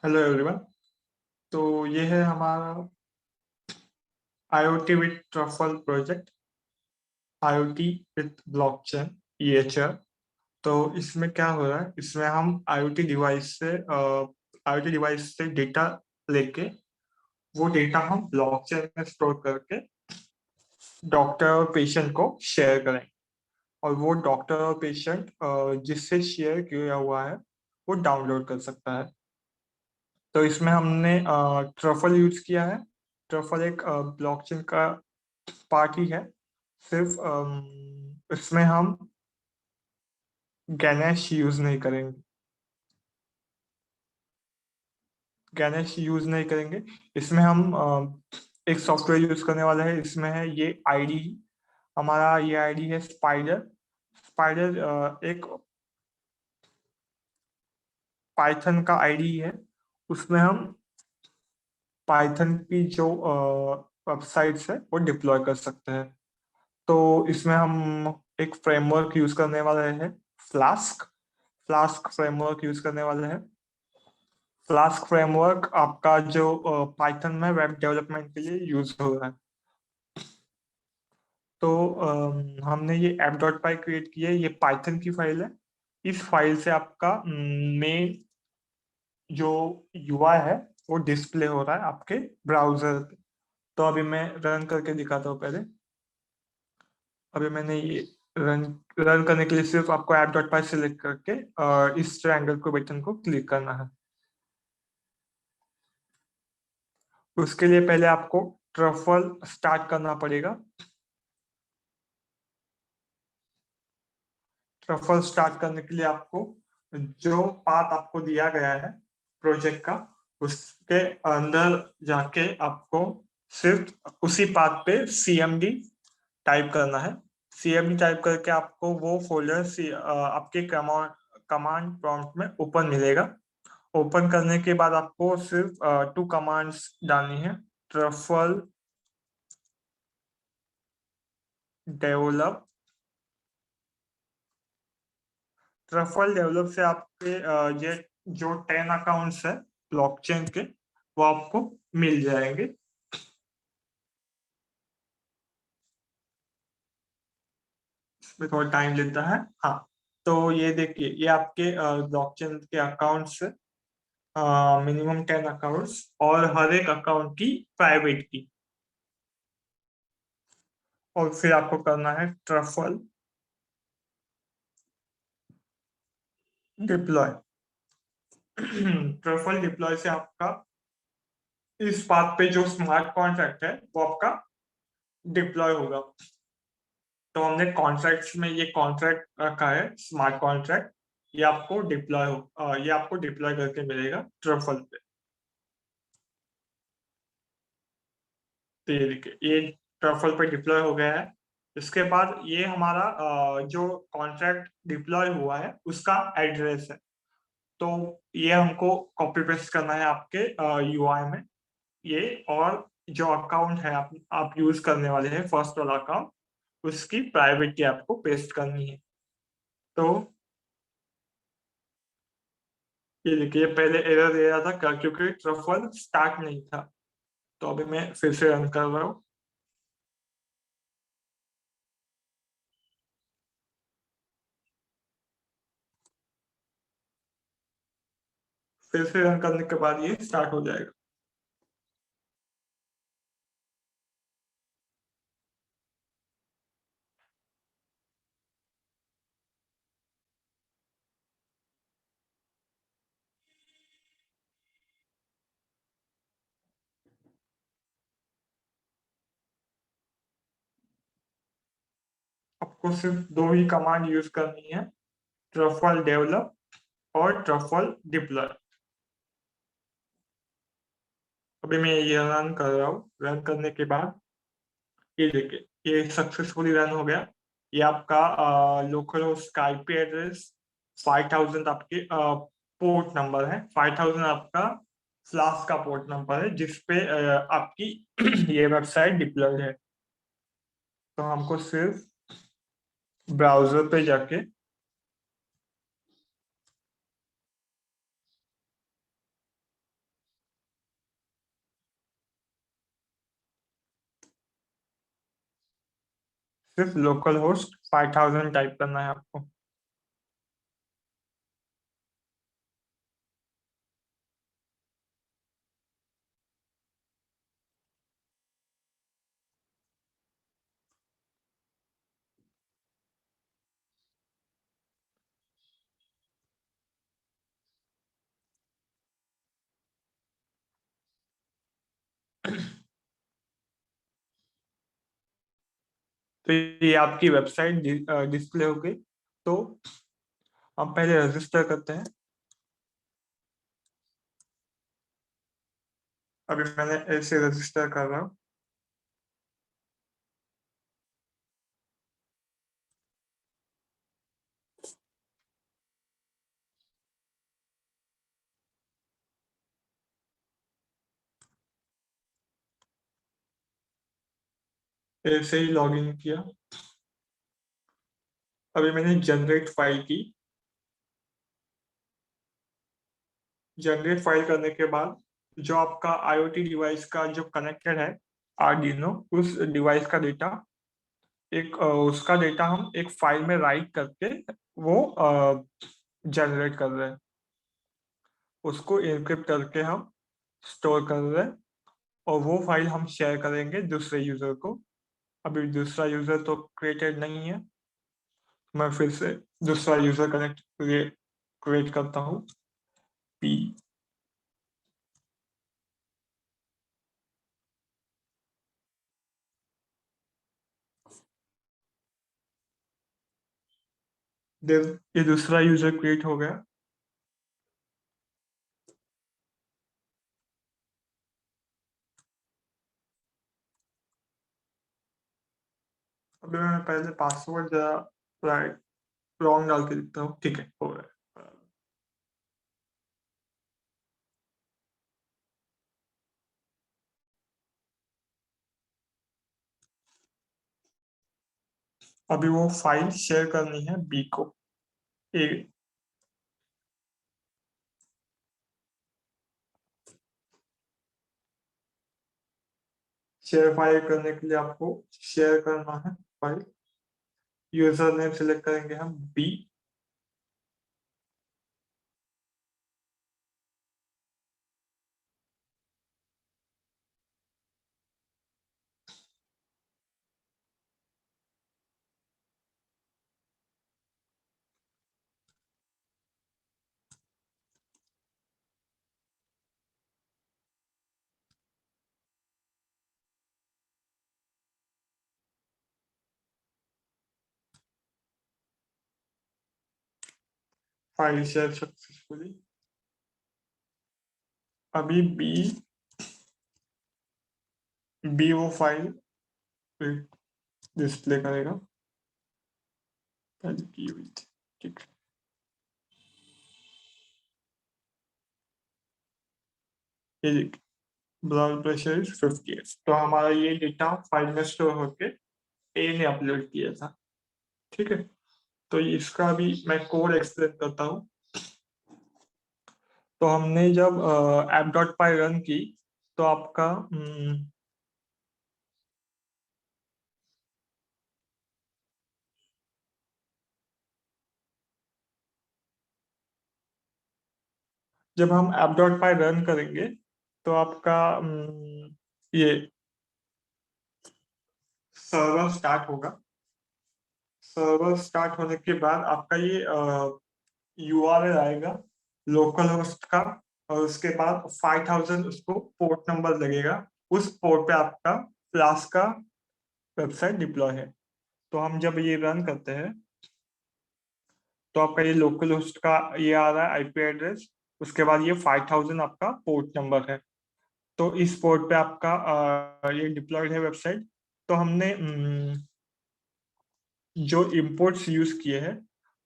Hello everyone. तो ये है हमारा IoT with truffle project, IoT with blockchain EHR। तो इसमें क्या हो रहा है, इसमें हम IoT डिवाइस से डेटा लेके वो डेटा हम ब्लॉकचेन में स्टोर करके डॉक्टर और पेशेंट को शेयर करें। और वो डॉक्टर और पेशेंट जिससे शेयर किया हुआ है वो डाउनलोड कर सकता है। तो इसमें हमने ट्रफल यूज किया है। ट्रफल एक ब्लॉकचेन का पार्ट ही है। सिर्फ इसमें हम गैनेश यूज नहीं करेंगे। गैनेश यूज नहीं करेंगे। इसमें हम एक सॉफ्टवेयर यूज करने वाला है। इसमें है ये आईडी, हमारा ये आईडी है स्पाइडर। स्पाइडर एक पाइथन का आईडी है। उसमें हम पाइथन की जो वेबसाइट्स है वो डिप्लॉय कर सकते हैं। तो इसमें हम एक फ्रेमवर्क यूज करने वाले हैं, फ्लास्क। फ्लास्क फ्रेमवर्क यूज करने वाले हैं। फ्लास्क फ्रेमवर्क आपका जो पाइथन में वेब डेवलपमेंट के लिए यूज हो रहा है। तो हमने ये app.py क्रिएट की है। ये पाइथन की फाइल है। इस फाइल से आपका मेन जो यूआई है वो डिस्प्ले हो रहा है आपके ब्राउजर पे। तो अभी मैं रन करके दिखाता हूँ पहले। अभी मैंने ये रन रन करने के लिए सिर्फ आपको app.py सिलेक्ट करके इस ट्रायंगल को बटन को क्लिक करना है। उसके लिए पहले आपको ट्रफल स्टार्ट करना पड़ेगा। ट्रफल स्टार्ट करने के लिए आपको जो पाथ आपको दिया गया है प्रोजेक्ट का, उसके अंदर जाके आपको सिर्फ उसी पाथ पे CMD टाइप करना है। CMD टाइप करके आपको वो फोल्डर आपके कमांड प्रॉम्प्ट में ओपन मिलेगा। ओपन करने के बाद आपको सिर्फ 2 कमांड्स डालनी है। Truffle develop. ट्रफल डेवलप से आपके ये जो 10 अकाउंट्स है ब्लॉकचेन के वो आपको मिल जाएंगे। इसमें थोड़ा टाइम लेता है। हाँ, तो ये देखिए, ये आपके ब्लॉकचेन के अकाउंट्स है। मिनिमम 10 अकाउंट्स और हर एक अकाउंट की प्राइवेट की। और फिर आपको करना है ट्रफल डिप्लॉय। ट्रफल डिप्लॉय से आपका इस पाथ पे जो स्मार्ट कॉन्ट्रैक्ट है वो आपका डिप्लॉय होगा। तो हमने कॉन्ट्रैक्ट्स में ये कॉन्ट्रैक्ट रखा है, स्मार्ट कॉन्ट्रैक्ट। ये आपको डिप्लॉय करके मिलेगा ट्रफल पे। तो ये देखिए, ये ट्रफल पे डिप्लॉय हो गया है। इसके बाद ये हमारा जो कॉन्ट्रैक्ट डिप्लॉय हुआ है उसका एड्रेस है। तो ये हमको कॉपी पेस्ट करना है आपके यूआई में। ये और जो अकाउंट है आप यूज करने वाले हैं फर्स्ट वाला अकाउंट, उसकी प्राइवेट की आपको पेस्ट करनी है। तो ये देखिए, पहले एरर दे रहा था क्या, क्योंकि ट्रफल स्टार्ट नहीं था। तो अभी मैं फिर से रन कर रहा हूँ। फिर से रन करने के बाद ये स्टार्ट हो जाएगा। आपको सिर्फ दो ही कमांड यूज करनी है, ट्रफल डेवलप और ट्रफल डिप्लॉय। अभी मैं ये रन कर रहा हूँ। रन करने के बाद ये देखिए, ये सक्सेसफुली रन हो गया। ये आपका लोकल होस्ट का IP एड्रेस 5000 आपके पोर्ट नंबर है। 5000 आपका फ्लास्क का पोर्ट नंबर है जिसपे आपकी ये वेबसाइट डिप्लॉयड है। तो हमको सिर्फ ब्राउजर पे जाके सिर्फ लोकल होस्ट 5000 टाइप करना है आपको। तो ये आपकी वेबसाइट डिस्प्ले हो गई। तो हम पहले रजिस्टर करते हैं। अभी मैंने ऐसे रजिस्टर कर रहा हूँ। ऐसे ही लॉगिन किया। अभी मैंने जनरेट फाइल की। जनरेट फाइल करने के बाद जो आपका IoT डिवाइस का जो कनेक्टेड है आर्डिनो, उस डिवाइस का डेटा उसका डेटा हम एक फाइल में राइट करके वो जनरेट कर रहे हैं। उसको एन्क्रिप्ट करके हम स्टोर कर रहे हैं और वो फाइल हम शेयर करेंगे दूसरे यूजर को। अभी दूसरा यूजर तो क्रिएटेड नहीं है। मैं फिर से दूसरा यूजर कनेक्ट क्रिएट करता हूँ। पी ये दूसरा यूजर क्रिएट हो गया। अभी मैं पहले पासवर्ड जरा राइट रॉन्ग डाल के देखता हूँ। ठीक है, हो गया। अभी वो फाइल शेयर करनी है बी को। ए शेयर फाइल करने के लिए आपको शेयर करना है फाइल। यूजर नेम सिलेक्ट करेंगे हम बी। File share successfully. अभी बी वो फाइल डिस्प्ले करेगा पहले की हुई थी। ठीक है। ये देखिए, ब्लड प्रेशर इज 58। तो हमारा ये डेटा फाइल में स्टोर होके ए ने अपलोड किया था। ठीक है। तो इसका भी मैं कोड एक्सप्लेन करता हूँ। तो हमने जब app.py रन की तो आपका जब हम app.py रन करेंगे तो आपका ये सर्वर स्टार्ट होगा। सर्वर स्टार्ट होने के बाद आपका ये URL आएगा लोकल होस्ट का, और उसके बाद 5000 उसको पोर्ट नंबर लगेगा। उस पोर्ट पे आपका फ्लास्क का वेबसाइट डिप्लॉय है। तो हम जब ये रन करते हैं तो आपका ये लोकल होस्ट का ये आ रहा है आईपी एड्रेस। उसके बाद ये 5000 आपका पोर्ट नंबर है। तो इस पोर्ट पे आपका ये डिप्लॉयड है वेबसाइट। तो हमने जो इंपोर्ट्स यूज किए हैं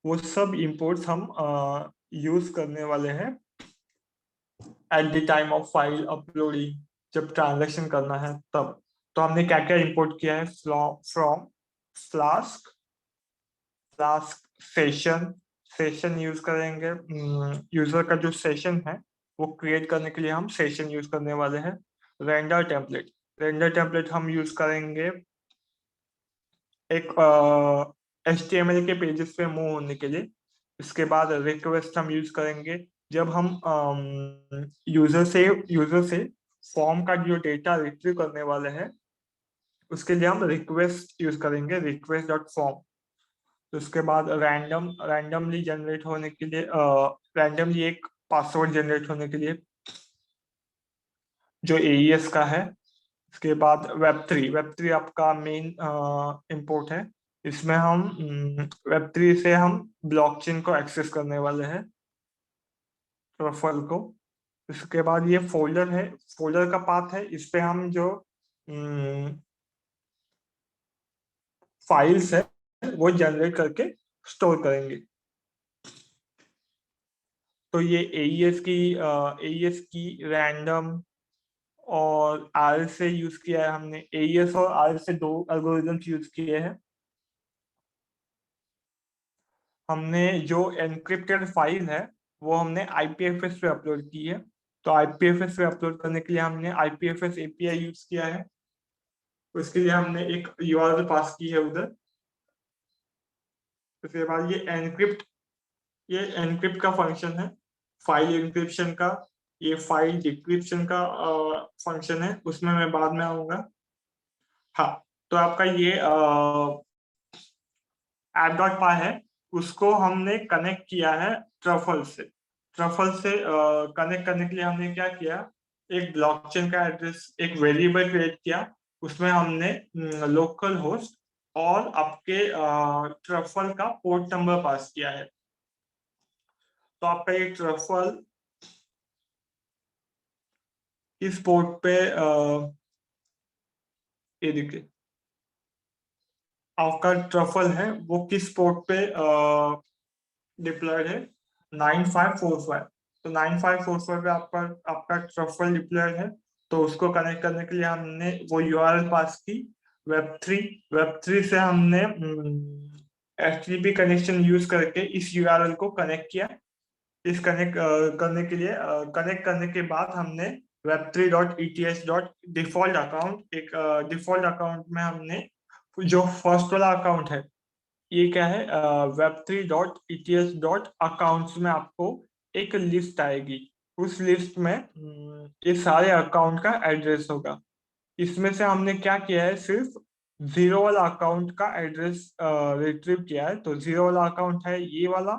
वो सब इंपोर्ट्स हम यूज करने वाले हैं at the time of file uploading, जब ट्रांजैक्शन करना है तब। तो हमने क्या क्या इंपोर्ट किया है from flask. Flask session session use करेंगे। यूजर का जो सेशन है वो क्रिएट करने के लिए हम सेशन यूज करने वाले हैं। रेंडर टेम्पलेट हम यूज करेंगे एक HTML के पेजेस पे मूव होने के लिए। इसके बाद रिक्वेस्ट हम यूज करेंगे जब हम यूजर से फॉर्म का जो डेटा रिट्रीव करने वाले हैं, उसके लिए हम रिक्वेस्ट यूज करेंगे, रिक्वेस्ट डॉट फॉर्म। तो उसके बाद रैंडमली जनरेट होने के लिए, रैंडमली एक पासवर्ड जनरेट होने के लिए जो AES का है। इसके बाद वेब3 आपका मेन इंपोर्ट है। इसमें हम वेब3 से हम ब्लॉकचेन को एक्सेस करने वाले हैं, ट्रफल को। इसके बाद ये फोल्डर है, फोल्डर का पाथ है, इस पे हम जो फाइल्स है वो जनरेट करके स्टोर करेंगे। तो ये AES की रैंडम और R से यूज किया है हमने। AES और R से दो एल्गोरिदम्स यूज किए हैं। हमने जो एनक्रिप्टेड फाइल है वो हमने IPFS पे अपलोड की है। तो IPFS पे अपलोड करने के लिए हमने IPFS API यूज किया है। उसके लिए हमने एक URL पास की है उधर। उसके बाद ये एनक्रिप्ट का फंक्शन है, फाइल इंक्रिप्शन का। ये फाइल डिक्रिप्शन का फंक्शन है, उसमें मैं बाद में आऊंगा। हाँ, तो आपका ये app.py है, उसको हमने कनेक्ट किया है ट्रफल से। ट्रफल से कनेक्ट करने के लिए हमने क्या किया, एक ब्लॉकचेन का एड्रेस, एक वेरिएबल क्रिएट किया। उसमें हमने लोकल होस्ट और आपके ट्रफल का पोर्ट नंबर पास किया है। तो आपका ये ट्रफल इस पोर्ट पे ये देखिए, आपका ट्रफल है वो किस पोर्ट पे डिप्लॉयड है, 9545। तो 9545 पे आपका आपका ट्रफल डिप्लॉयड है। तो उसको कनेक्ट करने के लिए हमने वो URL पास की, वेब थ्री से हमने HTTP कनेक्शन यूज करके इस URL को कनेक्ट किया। इस कनेक्ट करने के लिए कनेक्ट करने के बाद हमने web3.ets.default अकाउंट, एक डिफॉल्ट अकाउंट में हमने जो फर्स्ट वाला अकाउंट है, ये क्या है, web3.ets.accounts में आपको एक लिस्ट आएगी। उस लिस्ट में ये सारे अकाउंट का एड्रेस होगा। इसमें से हमने क्या किया है, सिर्फ जीरो वाला अकाउंट का एड्रेस रिट्रीव किया है। तो जीरो वाला अकाउंट है ये वाला,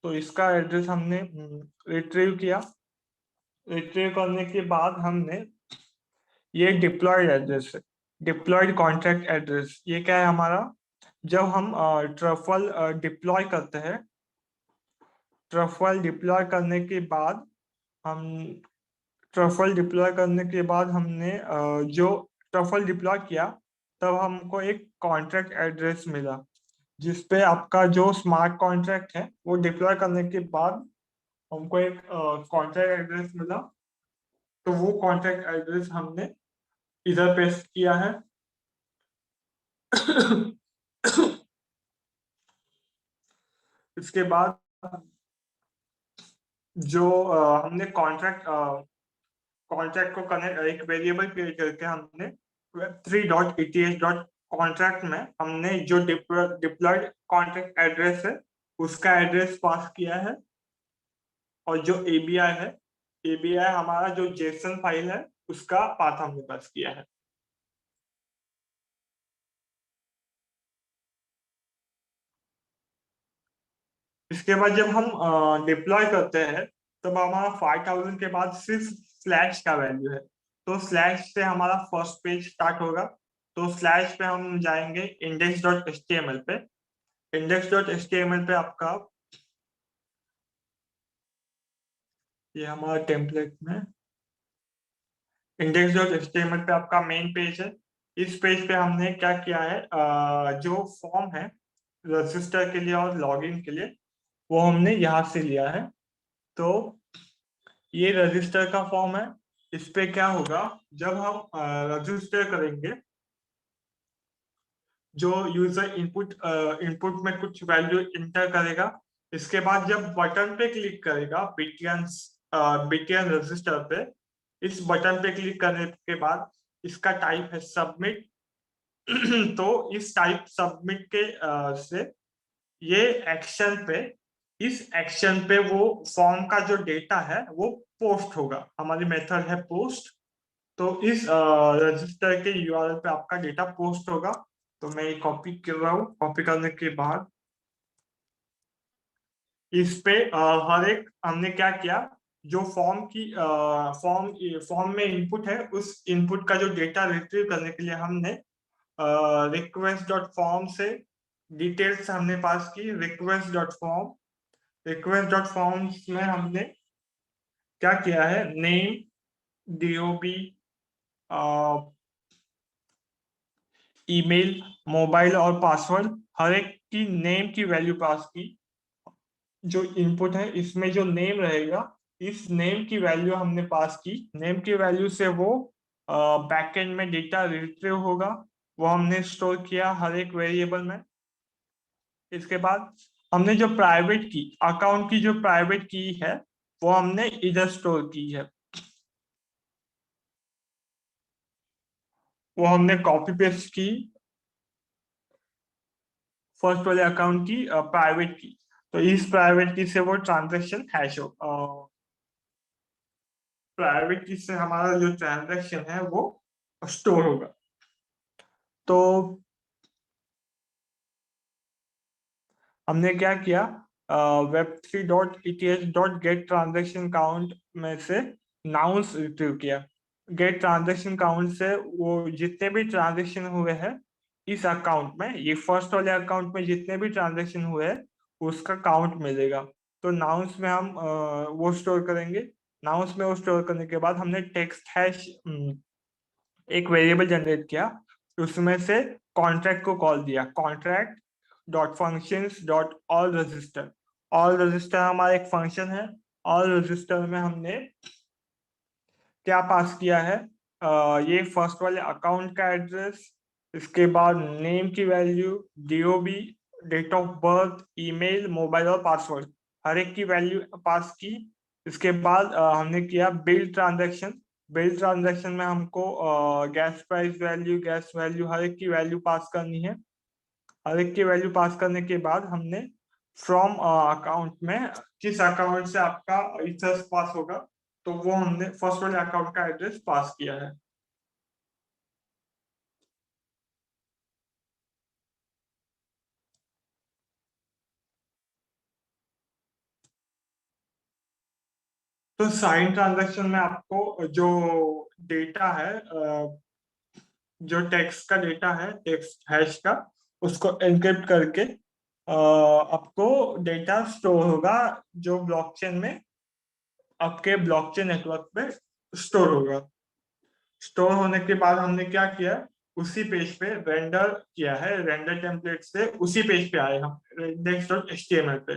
तो इसका एड्रेस हमने रिट्रीव किया। रिट्रीव करने के बाद हमने ये डिप्लॉयड एड्रेस है, डिप्लॉयड कॉन्ट्रैक्ट एड्रेस, ये क्या है हमारा, जब हम ट्रफल डिप्लॉय करते हैं, ट्रफल डिप्लॉय करने के बाद हम ट्रफल डिप्लॉय करने के बाद हमने जो ट्रफल डिप्लॉय किया, तब हमको एक कॉन्ट्रैक्ट एड्रेस मिला, जिसपे आपका जो स्मार्ट कॉन्ट्रैक्ट है वो डिप्लॉय करने के बाद हमको एक कॉन्ट्रैक्ट एड्रेस मिला। तो वो कॉन्ट्रैक्ट एड्रेस हमने इधर पेस्ट किया है। इसके बाद जो हमने कॉन्ट्रैक्ट को कनेक्ट, एक वेरिएबल क्रिएट करके हमने web3.ets.contract में हमने जो डिप्लॉयड कॉन्ट्रैक्ट एड्रेस है उसका एड्रेस पास किया है। और जो ABI है, ABI हमारा जो जेसन फाइल है उसका पाथ हमने पास किया है। इसके बाद जब हम डिप्लॉय करते हैं, तब हमारा 5000 के बाद सिर्फ स्लैश का वैल्यू है। तो स्लैश से हमारा फर्स्ट पेज स्टार्ट होगा। तो स्लैश पे हम जाएंगे index.html पे। index.html पे आपका ये हमारा टेम्पलेट में index.html पे आपका मेन पेज है। इस पेज पे हमने क्या किया है, जो फॉर्म है रजिस्टर के लिए और लॉगिन के लिए, वो हमने यहाँ से लिया है। तो ये रजिस्टर का फॉर्म है। इस पे क्या होगा, जब हम रजिस्टर करेंगे, जो यूजर इनपुट में कुछ वैल्यू इंटर करेगा, इसके बाद जब बटन पे क्लिक करेगा बीटीएन रजिस्टर पे, इस बटन पे क्लिक करने के बाद इसका टाइप है सबमिट। तो इस टाइप सबमिट के से ये एक्शन पे, इस एक्शन पे वो फॉर्म का जो डेटा है वो पोस्ट होगा। हमारी मेथड है पोस्ट। तो इस रजिस्टर के यूआरएल पे आपका डेटा पोस्ट होगा। तो मैं ये कॉपी कर रहा हूँ। कॉपी करने के बाद इस पे हर एक हमने क्या किया, जो फॉर्म में इनपुट है, उस इनपुट का जो डेटा रिट्रीव करने के लिए हमने रिक्वेस्ट डॉट फॉर्म से डिटेल्स हमने पास की। रिक्वेस्ट डॉट फॉर्म्स में हमने क्या किया है, नेम, डीओबी, ईमेल, मोबाइल और पासवर्ड, हर एक की नेम की वैल्यू पास की। जो इनपुट है इसमें जो नेम रहेगा, इस नेम की वैल्यू हमने पास की। नेम की वैल्यू से वो बैकएंड में डेटा रिट्रीव होगा, वो हमने स्टोर किया हर एक वेरिएबल में। इसके बाद हमने जो प्राइवेट की, अकाउंट की जो प्राइवेट की है, वो हमने इधर स्टोर की है। वो हमने कॉपी पेस्ट की फर्स्ट वाले अकाउंट की प्राइवेट की। तो इस प्राइवेट की से वो ट्रांजेक्शन हैश हो, प्राइवेट की से हमारा जो ट्रांजेक्शन है वो स्टोर होगा। तो हमने क्या किया, web3.eth.getTransactionCount में से नाउंस रिट्रीव किया। गेट ट्रांजेक्शन काउंट से वो जितने भी ट्रांजेक्शन हुए हैं इस अकाउंट में, ये फर्स्ट वाले अकाउंट में जितने भी ट्रांजेक्शन हुए हैं उसका काउंट मिलेगा। तो नाउंस में हम वो स्टोर करेंगे। नाउंस में वो स्टोर करने के बाद हमने टेक्स्ट हैश एक वेरिएबल जनरेट किया, उसमें से कॉन्ट्रैक्ट को कॉल दिया, contract dot functions dot all register. All register हमारा एक फंक्शन है। ऑल रजिस्टर में हमने क्या पास किया है, ये फर्स्ट वाले अकाउंट का एड्रेस, इसके बाद नेम की value, DOB, date of birth, email, mobile और पासवर्ड, हर एक की वैल्यू पास की। इसके बाद हमने किया बिल ट्रांजैक्शन। बिल ट्रांजैक्शन में हमको gas price value, gas value, हर एक की वैल्यू पास करनी है। हर एक की वैल्यू पास करने के बाद हमने फ्रॉम अकाउंट में किस अकाउंट से आपका इथर्स पास होगा, तो वो हमने फर्स्ट वाले अकाउंट का एड्रेस पास किया है। तो साइन ट्रांजैक्शन में आपको जो डेटा है, जो टेक्स्ट का डेटा है, टेक्स्ट हैश का, उसको एनक्रिप्ट करके आपको डेटा स्टोर होगा, जो ब्लॉकचेन में, आपके ब्लॉकचेन नेटवर्क पे स्टोर होगा। स्टोर होने के बाद हमने क्या किया, उसी पेज पे रेंडर किया है, रेंडर टेम्पलेट से उसी पेज पे आए हम index.html पे।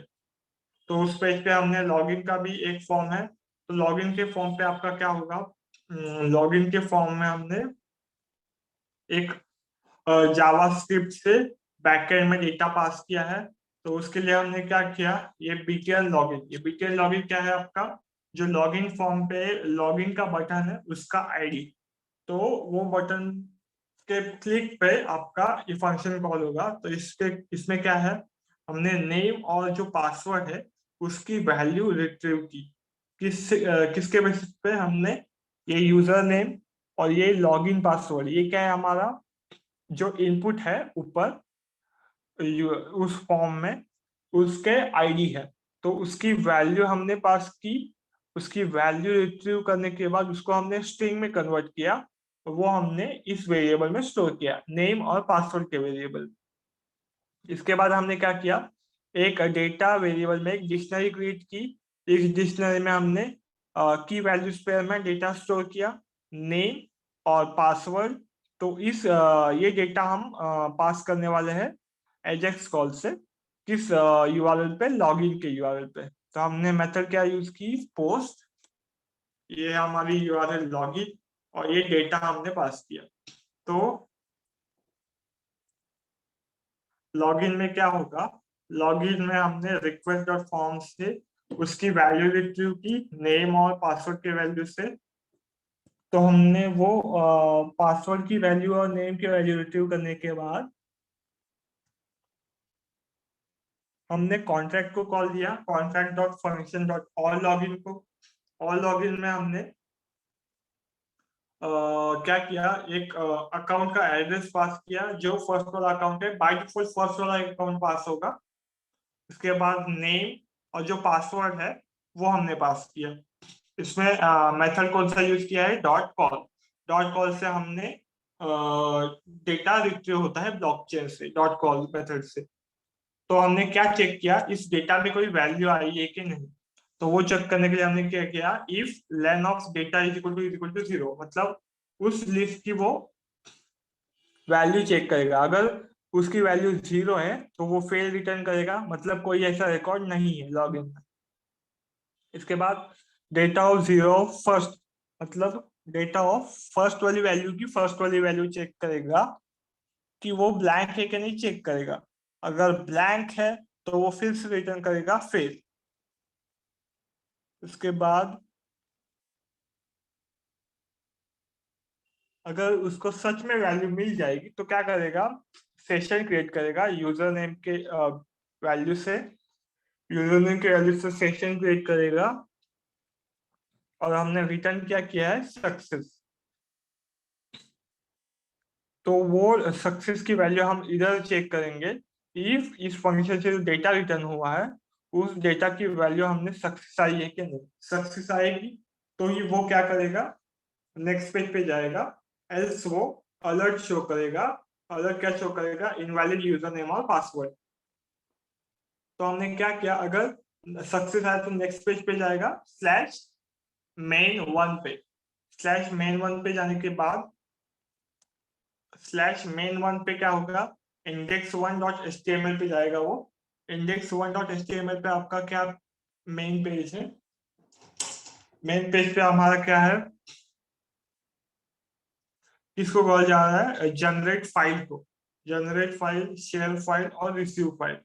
तो उस पेज पे हमने लॉगिन का भी एक फॉर्म है। तो लॉगिन के फॉर्म पे आपका क्या होगा, लॉगिन के फॉर्म में हमने एक जावास्क्रिप्ट से बैकएंड में डेटा पास किया है। तो उसके लिए हमने क्या किया, ये बीटीएल लॉगिन, ये बीटीएल लॉगिन क्या है, आपका जो लॉगिन फॉर्म पे लॉगिन का बटन है उसका आईडी। तो वो बटन के क्लिक पे आपका ये फंक्शन कॉल होगा। तो इसके इसमें क्या है, हमने नेम और जो पासवर्ड है उसकी वैल्यू रिट्रीव की। किसके बेसिस पे हमने, ये यूजर नेम और ये लॉगिन पासवर्ड, ये क्या है हमारा जो इनपुट है ऊपर उस फॉर्म में, उसके आईडी है। तो उसकी वैल्यू हमने पास की। उसकी वैल्यू रिट्रीव करने के बाद उसको हमने स्ट्रिंग में कन्वर्ट किया। वो हमने इस वेरिएबल में स्टोर किया, नेम और पासवर्ड के वेरिएबल। इसके बाद हमने क्या किया, एक डेटा वेरिएबल में एक डिक्शनरी क्रिएट की। इस डिक्शनरी में हमने की वैल्यूज पेयर में डेटा स्टोर किया, नेम और पासवर्ड। तो इस ये डेटा हम पास करने वाले हैं एजेक्स कॉल से, किस यूआरएल पे, लॉगिन के यूआरएल पे। तो हमने मेथड क्या यूज की, पोस्ट, ये हमारी यूआरएल लॉगिन, और ये डेटा हमने पास किया। तो लॉगिन में क्या होगा, लॉगिन में हमने रिक्वेस्ट डॉट फॉर्म से उसकी वैल्यू रिट्रीव की, नेम और पासवर्ड के वैल्यू से। तो हमने वो पासवर्ड की वैल्यू और नेम की वैल्यू रिट्रीव करने के बाद हमने कॉन्ट्रैक्ट को कॉल दिया, contract dot function dot all login को। ऑल लॉगिन में हमने क्या किया, एक अकाउंट का एड्रेस पास किया, जो फर्स्ट वाला अकाउंट है बाय डिफॉल्ट फर्स्ट वाला अकाउंट पास होगा। उसके बाद नेम और जो पासवर्ड है वो हमने पास किया। इसमें मेथड कौन सा यूज किया है, डॉट कॉल। डॉट कॉल से हमने डेटा रिट्रीव होता है ब्लॉकचेन से, डॉट कॉल मेथड से। तो हमने क्या चेक किया, इस डेटा में कोई वैल्यू आई है कि नहीं। तो वो चेक करने के लिए हमने क्या किया, if len of data is equal to 0, मतलब उस लिस्ट की वो वैल्यू चेक करेगा। अगर उसकी वैल्यू 0 है तो वो फेल रिटर्न करेगा, मतलब कोई ऐसा रिकॉर्ड नहीं है लॉगिन में। इसके बाद डेटा ऑफ 0 फर्स्ट, मतलब डेटा ऑफ फर्स्ट वाली वैल्यू की फर्स्ट वाली वैल्यू चेक करेगा कि वो ब्लैंक है कि नहीं, चेक करेगा। अगर ब्लैंक है तो वो फिर से रिटर्न करेगा फेल। उसके बाद अगर उसको सच में वैल्यू मिल जाएगी तो क्या करेगा, सेशन क्रिएट करेगा यूजर नेम के वैल्यू से। यूजर नेम के वैल्यू से सेशन क्रिएट करेगा और हमने रिटर्न क्या किया है, सक्सेस। तो वो सक्सेस की वैल्यू हम इधर चेक करेंगे। इफ इस फंक्शन से जो डेटा रिटर्न हुआ है उस डेटा की वैल्यू हमने सक्सेस आई है कि नहीं। सक्सेस आएगी तो ही वो क्या करेगा, नेक्स्ट पेज पे जाएगा। एल्स वो अलर्ट शो करेगा। अलर्ट क्या शो करेगा, इनवैलिड यूजर नेम और पासवर्ड। तो हमने क्या किया, अगर सक्सेस आया तो नेक्स्ट पेज पे जाएगा स्लैश मेन वन पे। स्लैश मेन वन पे जाने के बाद स्लैश मेन वन पे क्या होगा, index1.html पे जाएगा वो। index1.html पे आपका क्या मेन पेज है। मेन पेज पे हमारा क्या है, किसको कॉल जा रहा है, जनरेट फाइल को। जनरेट फाइल, शेयर फाइल और रिसीव फाइल।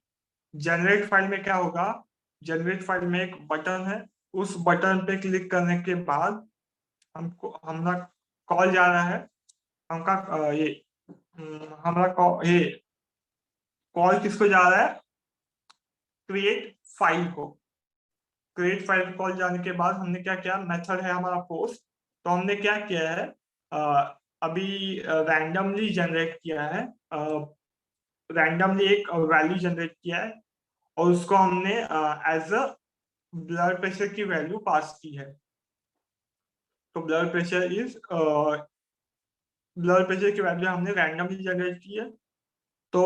जनरेट फाइल में क्या होगा, जनरेट फाइल में एक बटन है, उस बटन पे क्लिक करने के बाद हमको हमारा कॉल जा रहा है। हमका ये हमारा ये कॉल किसको जा रहा है, क्रिएट फाइल को। क्रिएट फाइल कॉल जाने के बाद हमने क्या किया, मेथड है हमारा पोस्ट। तो हमने क्या किया है, अभी रैंडमली जनरेट किया है, रैंडमली एक वैल्यू जनरेट किया है और उसको हमने एज अ ब्लड प्रेशर की वैल्यू पास की है। तो ब्लड प्रेशर की वैल्यू हमने रैंडमली जनरेट की है। तो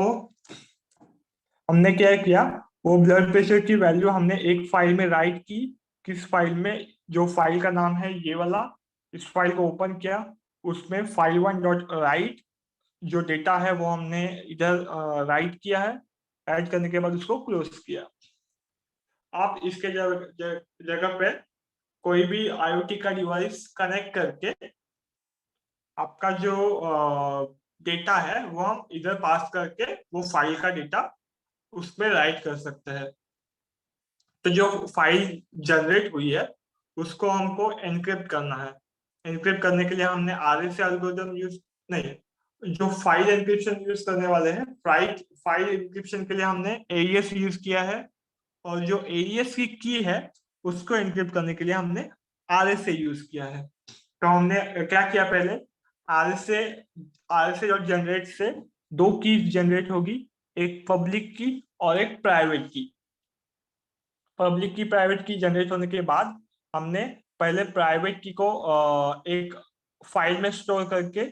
हमने क्या किया, वो ब्लड प्रेशर की वैल्यू हमने एक फाइल में राइट की। किस फाइल में, जो फाइल का नाम है ये वाला, इस फाइल को ओपन किया। उसमें file1.write जो डेटा है वो हमने इधर राइट किया है। राइट करने के बाद उसको क्लोज किया। आप इसके जगह पे कोई भी आईओटी का डिवाइस कनेक्ट करके आपका जो डेटा है वो हम इधर पास करके वो फाइल का डेटा उसमें राइट कर सकते हैं। तो जो फाइल जनरेट हुई है उसको हमको एनक्रिप्ट करना है। एनक्रिप्ट करने के लिए हमने आरएस एल्गोरिथम यूज, नहीं, जो फाइल एनक्रिप्शन यूज करने वाले हैं, फाइल एनक्रिप्शन के लिए हमने एईएस यूज किया है। और जो एईएस की है उसको एनक्रिप्ट करने के लिए हमने आरएस यूज किया है। तो हमने क्या किया, पहले आरएस से डॉट जनरेट से दो कीज जनरेट होगी, एक पब्लिक की और एक प्राइवेट की। पब्लिक की प्राइवेट की जनरेट होने के बाद हमने पहले प्राइवेट की को एक फाइल में स्टोर करके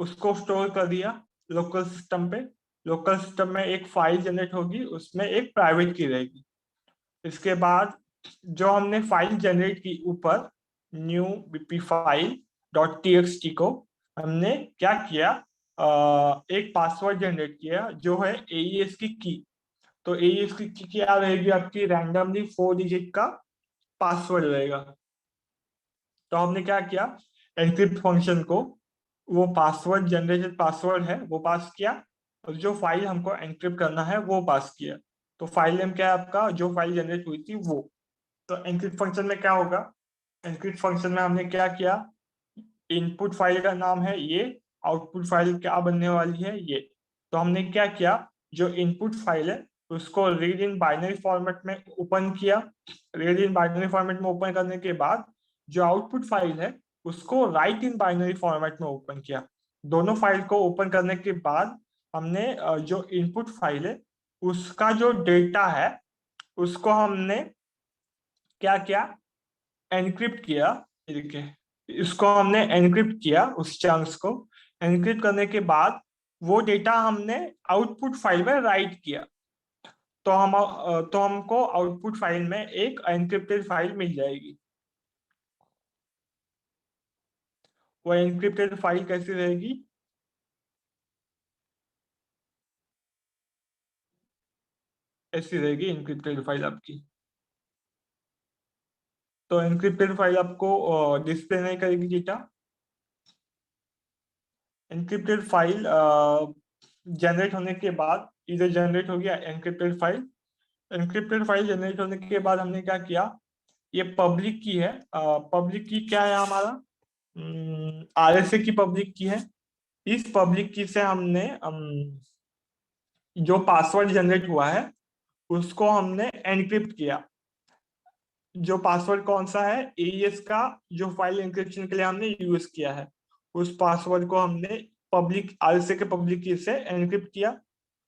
उसको स्टोर कर दिया लोकल सिस्टम पे। लोकल सिस्टम में एक फाइल जनरेट होगी, उसमें एक प्राइवेट की रहेगी। इसके बाद जो हमने फाइल जनरेट की ऊपर new BP file dot TXT को हमने क्या किया, एक पासवर्ड जनरेट किया जो है एईएस की। तो एईएस की क्या रहेगी, आपकी रैंडमली 4 डिजिट का पासवर्ड रहेगा। तो हमने क्या किया, एनक्रिप्ट फंक्शन को वो पासवर्ड जनरेटेड पासवर्ड है वो पास किया और जो फाइल हमको एनक्रिप्ट करना है वो पास किया। तो फाइल नेम क्या है आपका, जो फाइल जनरेट हुई थी वो। तो एनक्रिप्ट फंक्शन में क्या होगा, एनक्रिप्ट फंक्शन में हमने क्या किया, इनपुट फाइल का नाम है ये, आउटपुट फाइल क्या बनने वाली है ये। तो हमने क्या किया, जो इनपुट फाइल है उसको रीड इन बाइनरी फॉर्मेट में ओपन किया। रीड इन बाइनरी फॉर्मेट में ओपन करने के बाद जो आउटपुट फाइल है उसको राइट इन बाइनरी फॉर्मेट में ओपन किया। दोनों फाइल को ओपन करने के बाद हमने जो इनपुट फाइल है उसका जो डेटा है उसको हमने क्या किया, एनक्रिप्ट किया। ये देखिए, इसको हमने एनक्रिप्ट किया, उस चंक्स को एनक्रिप्ट करने के बाद वो डेटा हमने आउटपुट फाइल में राइट किया। तो हमको आउटपुट फाइल में एक एनक्रिप्टेड फाइल मिल जाएगी। वो एनक्रिप्टेड फाइल कैसी रहेगी, ऐसी रहेगी एनक्रिप्टेड फाइल आपकी। तो एनक्रिप्टेड फाइल आपको डिस्प्ले नहीं करेगी डेटा। एनक्रिप्टेड फाइल जनरेट होने के बाद, इधर जनरेट हो गया encrypted file. Encrypted file generate होने के बाद हमने क्या किया, ये पब्लिक की है। पब्लिक की क्या है हमारा, आरएसए की पब्लिक की है। इस पब्लिक की से हमने जो पासवर्ड जनरेट हुआ है उसको हमने एनक्रिप्ट किया। जो पासवर्ड कौन सा है, एईएस का जो फाइल एन्क्रिप्शन के लिए हमने यूज किया है, उस पासवर्ड को हमने पब्लिक आरएसए के पब्लिक की से एनक्रिप्ट किया।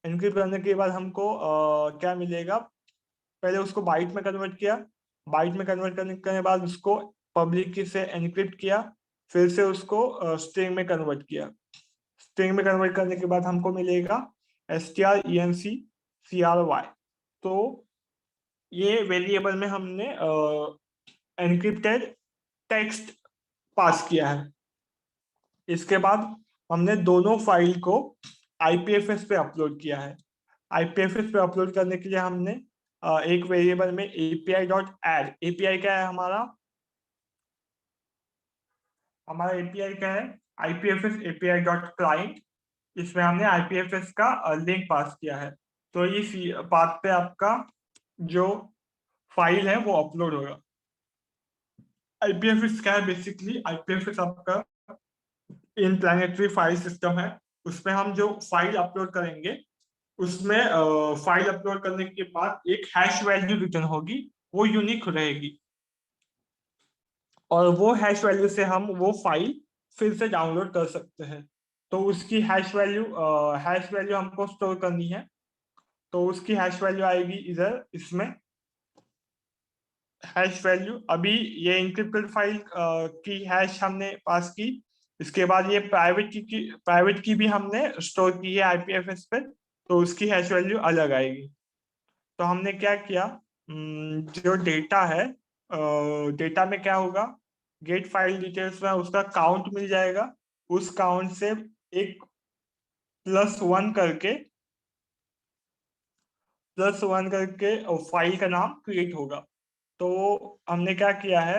एनक्रिप्ट करने के बाद हमको क्या मिलेगा, पहले उसको बाइट में कन्वर्ट किया। बाइट में कन्वर्ट करने के बाद उसको पब्लिक की से एनक्रिप्ट किया, फिर से उसको स्ट्रिंग में कन्वर्ट किया। स्ट्रिंग में कन्वर्ट करने के बाद हमको मिलेगा strenc-cy। तो ये वेरिएबल में हमने एनक्रिप्टेड टेक्स्ट पास किया है। इसके बाद हमने दोनों फाइल को आईपीएफएस पे अपलोड किया है। आईपीएफएस पे अपलोड करने के लिए हमने एक वेरिएबल में api.add, एपीआई क्या है हमारा एपीआई क्या है, आईपीएफएस api.client। इसमें हमने आईपीएफएस का लिंक पास किया है। तो इस पाथ पे आपका जो फाइल है वो अपलोड होगा। आईपीएफएस क्या है, बेसिकली आईपीएफएस आपका इन प्लानिटरी फाइल सिस्टम है। उसमें हम जो फाइल अपलोड करेंगे उसमें फाइल अपलोड करने के बाद एक हैश वैल्यू रिटर्न होगी, वो यूनिक रहेगी। और वो हैश वैल्यू से हम वो फाइल फिर से डाउनलोड कर सकते हैं। तो उसकी हैश वैल्यू हमको स्टोर करनी है। तो उसकी हैश वैल्यू आएगी इधर, इसमें हैश वैल्यू। अभी ये इंक्रिप्टेड फाइल की हैश हमने पास की। इसके बाद ये प्राइवेट की भी हमने स्टोर की है आईपीएफएस पे, तो उसकी हैश वैल्यू अलग आएगी। तो हमने क्या किया, जो डेटा है, डेटा में क्या होगा, गेट फाइल डिटेल्स में उसका काउंट मिल जाएगा। उस काउंट से एक +1 करके फाइल का नाम क्रिएट होगा। तो हमने क्या किया है,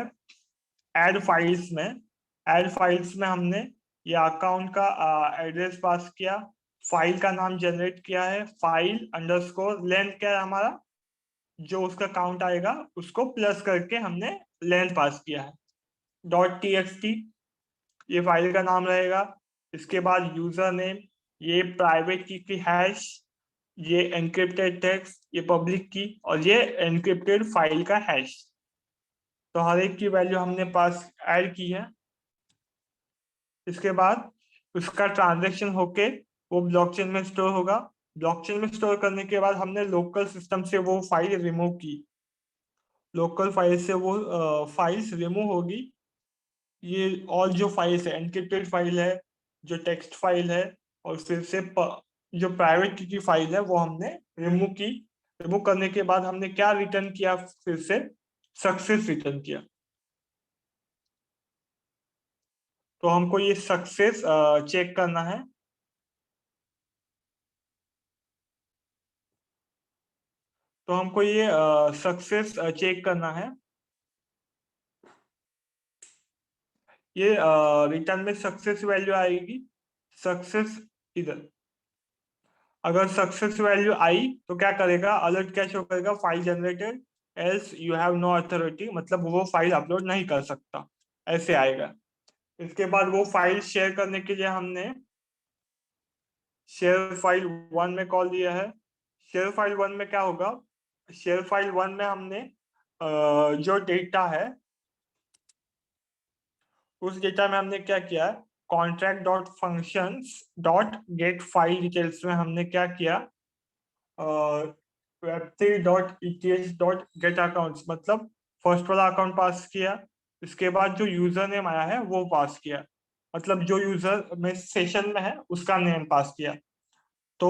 ऐड फाइल्स में हमने ये अकाउंट का एड्रेस पास किया, फाइल का नाम जनरेट किया है, फाइल अंडरस्कोर लेंथ क्या है हमारा, जो उसका काउंट आएगा उसको प्लस करके हमने लेंथ पास किया है। .txt ये फाइल का नाम रहेगा। इसके बाद यूजर नेम, ये प्राइवेट की हैश, ये एनक्रिप्टेड टेक्स्ट, ये पब्लिक की, और ये एनक्रिप्टेड फाइल का हैश। तो हर एक की वैल्यू हमने पास ऐड की है। इसके बाद उसका ट्रांजैक्शन होके वो ब्लॉकचेन में स्टोर होगा। ब्लॉकचेन में स्टोर करने के बाद हमने लोकल सिस्टम से वो फाइल रिमूव की। लोकल फाइल से वो फाइल्स रिमूव होगी। ये ऑल जो फाइल्स है, एनक्रिप्टेड फाइल है, जो टेक्स्ट फाइल है, और फिर से जो प्राइवेट की फाइल है वो हमने रिमूव की। रिमूव करने के बाद हमने क्या रिटर्न किया, फिर से सक्सेस रिटर्न किया। तो हमको ये सक्सेस चेक करना है। तो हमको ये सक्सेस चेक करना है। ये रिटर्न में सक्सेस वैल्यू आएगी, सक्सेस इधर। अगर सक्सेस वैल्यू आई तो क्या करेगा, अलर्ट क्या शो करेगा, file generated else you have no authority, मतलब वो फाइल अपलोड नहीं कर सकता, ऐसे आएगा। इसके बाद वो फाइल शेयर करने के लिए हमने शेयर फाइल 1 में कॉल दिया है। शेयर फाइल 1 में क्या होगा, शेयर फाइल 1 में हमने जो डेटा है उस डेटा में हमने क्या किया है, contract dot functions dot gate file details में हमने क्या किया, web3 dot eth dot gate accounts मतलब फर्स्ट वाला अकाउंट पास किया। इसके बाद जो यूजर नेम आया है वो पास किया, मतलब जो यूजर में सेशन में है उसका नेम पास किया। तो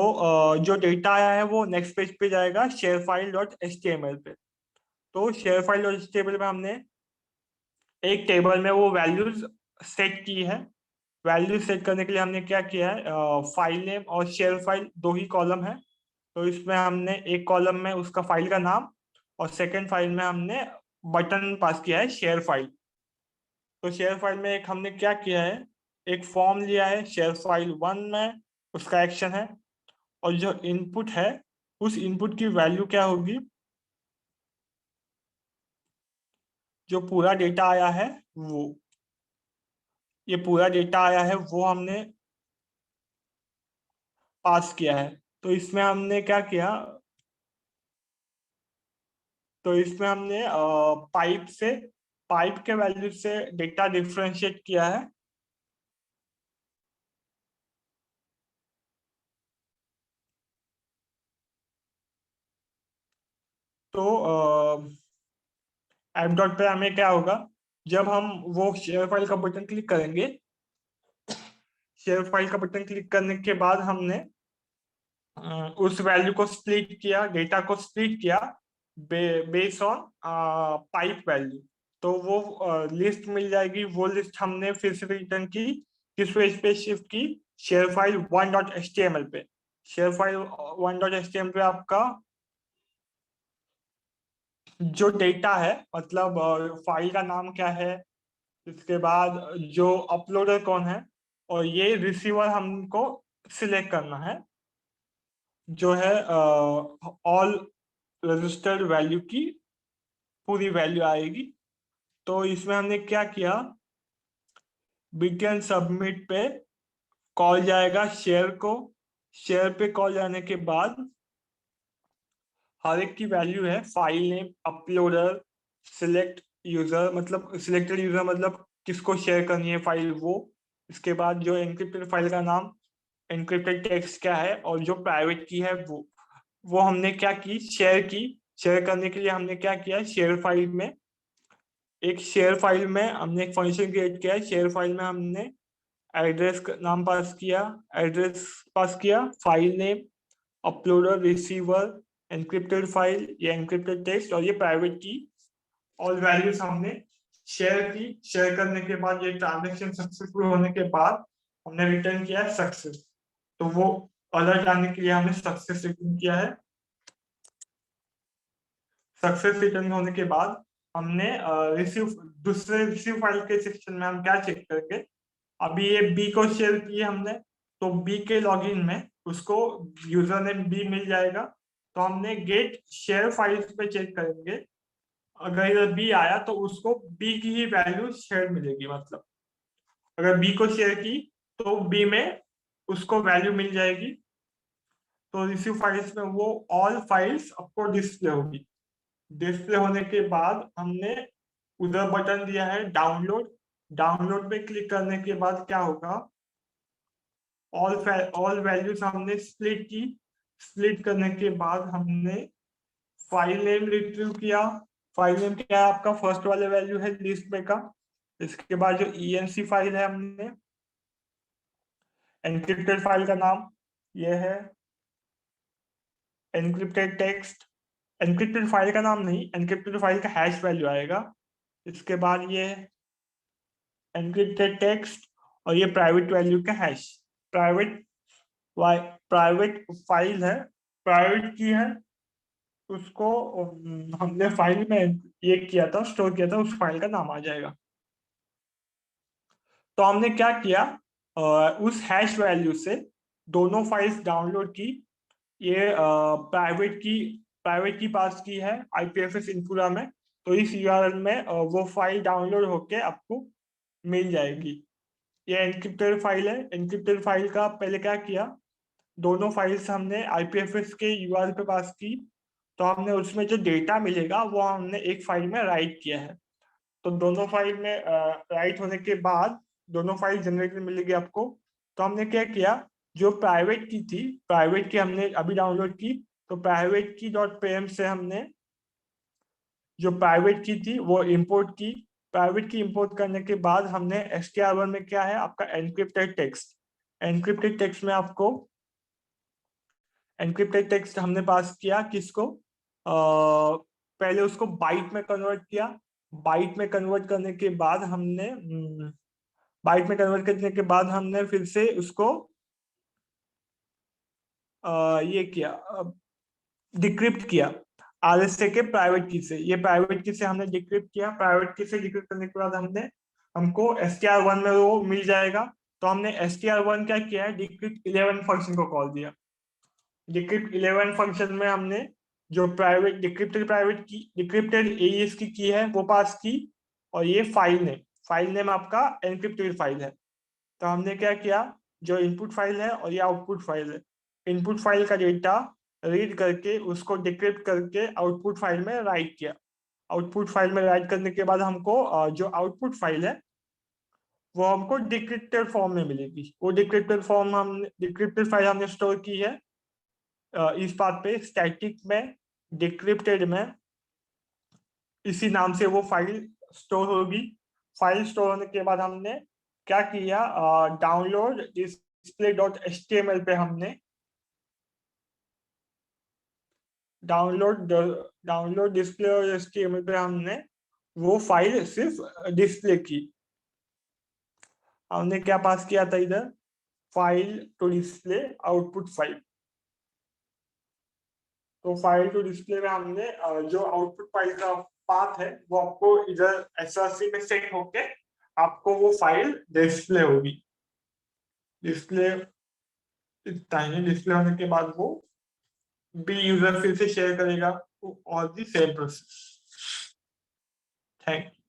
जो डेटा आया है वो नेक्स्ट पेज पे जाएगा शेयर फाइल डॉट एचटीएमएल पे। तो शेयर फाइल डॉट एचटीएमएल में हमने एक टेबल में वो वैल्यूज सेट की है। वैल्यू सेट करने के लिए हमने क्या किया है, फाइल नेम और शेयर फाइल दो ही कॉलम है। तो इसमें हमने एक कॉलम में उसका फाइल का नाम और सेकंड फाइल में हमने बटन पास किया है शेयर फाइल। तो शेयर फाइल में एक हमने क्या किया है, एक फॉर्म लिया है शेयर फाइल 1 में, उसका एक्शन है। और जो इनपुट है उस इनपुट की वैल्यू क्या होगी, जो पूरा डेटा आया है वो, ये पूरा डेटा आया है वो हमने पास किया है। तो इसमें हमने क्या किया, तो इसमें हमने पाइप के वैल्यू से डेटा डिफरेंशिएट किया है। तो ऐप डॉट पे हमें क्या होगा, जब हम वो शेयर फाइल का बटन क्लिक करेंगे, शेयर फाइल का बटन क्लिक करने के बाद हमने उस वैल्यू को स्प्लिट किया, डेटा को स्प्लिट किया बेस्ड ऑन पाइप वैल्यू। तो वो लिस्ट मिल जाएगी। वो लिस्ट हमने फिर से रिटर्न की, किस पेज पे शिफ्ट की, शेयर फाइल 1.html पे। शेयर फाइल 1.html पे आपका जो डेटा है, मतलब फाइल का नाम क्या है, इसके बाद जो अपलोडर कौन है, और ये रिसीवर हमको सिलेक्ट करना है, जो है ऑल रजिस्टर्ड वैल्यू की पूरी वैल्यू आएगी। तो इसमें हमने क्या किया, बीटीएन सबमिट पे कॉल जाएगा शेयर को। शेयर पे कॉल जाने के बाद हर एक की वैल्यू है file name, uploader, select user मतलब सिलेक्टेड यूजर मतलब किसको शेयर करनी है फाइल वो। इसके बाद जो एनक्रिप्टेड फाइल का नाम, एनक्रिप्टेड टेक्स्ट क्या है, और जो प्राइवेट की है वो हमने क्या की, शेयर की। शेयर करने के लिए हमने क्या किया, शेयर फाइल में एक शेयर फाइल में हमने एक फंक्शन क्रिएट किया है। शेयर फाइल में हमने एड्रेस नाम पास किया, एड्रेस पास किया, file name, uploader, receiver, encrypted file, ये एनक्रिप्टेड टेक्स्ट और ये प्राइवेट की, ऑल वैल्यूज हमने शेयर की। शेयर करने के बाद ये ट्रांजेक्शन सक्सेसफुल होने के बाद हमने रिटर्न किया सक्सेस। तो वो अलर्ट आने के लिए हमने सक्सेस रिटर्न किया है। सक्सेस रिटर्न होने के बाद हमने रिसीव, दूसरे रिसीव फाइल के सेक्शन में हम क्या चेक करेंगे, अभी ये बी को शेयर किए हमने, तो बी के लॉगिन में उसको यूजर नेम बी मिल जाएगा। तो हमने गेट शेयर फाइल्स पे चेक करेंगे, अगर इधर बी आया तो उसको बी की ही वैल्यू शेयर मिलेगी। मतलब अगर बी को शेयर की तो बी में उसको वैल्यू मिल जाएगी। तो रिसीव फाइल्स में वो ऑल फाइल्स आपको डिस्प्ले होगी। डिस्प्ले होने के बाद हमने उधर बटन दिया है डाउनलोड। डाउनलोड पे क्लिक करने के बाद क्या होगा, ऑल वैल्यूज हमने स्प्लिट की। स्प्लिट करने के बाद हमने फाइल नेम रिट्रीव किया। फाइल नेम क्या है आपका, फर्स्ट वाले वैल्यू है लिस्ट में का। इसके बाद जो ENC फाइल है हमने, एनक्रिप्टेड फाइल का नाम ये है, एनक्रिप्टेड टेक्स्ट, एनक्रिप्टेड फाइल का नाम नहीं, एनक्रिप्टेड फाइल का हैश वैल्यू आएगा। इसके बाद ये एनक्रिप्टेड टेक्स्ट और ये प्राइवेट वैल्यू का हैश। प्राइवेट प्राइवेट फाइल है, प्राइवेट की है, उसको हमने फाइल में ये किया था, स्टोर किया था, उस फाइल का नाम आ जाएगा। तो हमने क्या किया, उस हैश वैल्यू से दोनों फाइल्स डाउनलोड की। ये प्राइवेट की पास की है IPFS इनपुरा में। तो इस URL में वो फाइल डाउनलोड होके आपको मिल जाएगी। ये एनक्रिप्टेड फाइल है। एनक्रिप्टेड फाइल का पहले क्या किया, दोनों फाइल्स हमने आईपीएफएस के यूआरएल पे पास की, तो हमने उसमें जो डेटा मिलेगा वो हमने एक फाइल में राइट किया है। तो दोनों फाइल में राइट होने के बाद दोनों फाइल जनरेट मिलेगी आपको। तो हमने क्या किया, जो प्राइवेट की थी, प्राइवेट की हमने अभी डाउनलोड की, तो प्राइवेट की .pm से हमने जो प्राइवेट की थी वो इंपोर्ट की। प्राइवेट की इंपोर्ट करने के बाद हमने str1 में क्या है आपका एनक्रिप्टेड टेक्स्ट, एनक्रिप्टेड टेक्स्ट में आपको एनक्रिप्टेड टेक्स्ट हमने पास किया किसको, पहले उसको बाइट में कन्वर्ट किया। बाइट में कन्वर्ट करने के बाद हमने बाइट में कन्वर्ट करने के बाद हमने फिर से उसको ये किया, डिक्रिप्ट किया आरएसए के प्राइवेट की से। ये प्राइवेट की से हमने डिक्रिप्ट किया। प्राइवेट की से डिक्रिप्ट करने के बाद हमने हमको str1 में वो मिल जाएगा। तो हमने str1 क्या किया है, डिक्रिप्ट 11 फंक्शन को कॉल दिया। डिक्रिप्ट 11 फंक्शन में हमने जो डिक्रिप्टेड एईएस की है वो पास की, और ये फाइल नेम आपका एनक्रिप्टेड फाइल है। तो हमने क्या किया, जो इनपुट फाइल है और ये आउटपुट फाइल है, इनपुट फाइल का डेटा रीड करके उसको डिक्रिप्ट करके आउटपुट फाइल में राइट किया। आउटपुट फाइल में राइट करने के बाद हमको जो आउटपुट फाइल है वो हमको डिक्रिप्टेड फॉर्म में मिलेगी। वो डिक्रिप्टेड फाइल हमने स्टोर की है इस बात पे स्टैटिक में, डिक्रिप्टेड में, इसी नाम से वो फाइल स्टोर होगी। फाइल स्टोर होने के बाद हमने क्या किया, डाउनलोड display.html पे हमने डाउनलोड डिस्प्ले और HTML पे हमने वो फाइल सिर्फ डिस्प्ले की। हमने क्या पास किया था इधर, file to display output file. तो फाइल टू डिस्प्ले में हमने जो आउटपुट फाइल का पाथ है वो आपको इधर एसआरसी में सेट होके आपको वो फाइल डिस्प्ले होगी। डिस्प्ले टाइम डिस्प्ले होने के बाद वो बी यूजर फिर से शेयर करेगा और the same process. Thank you.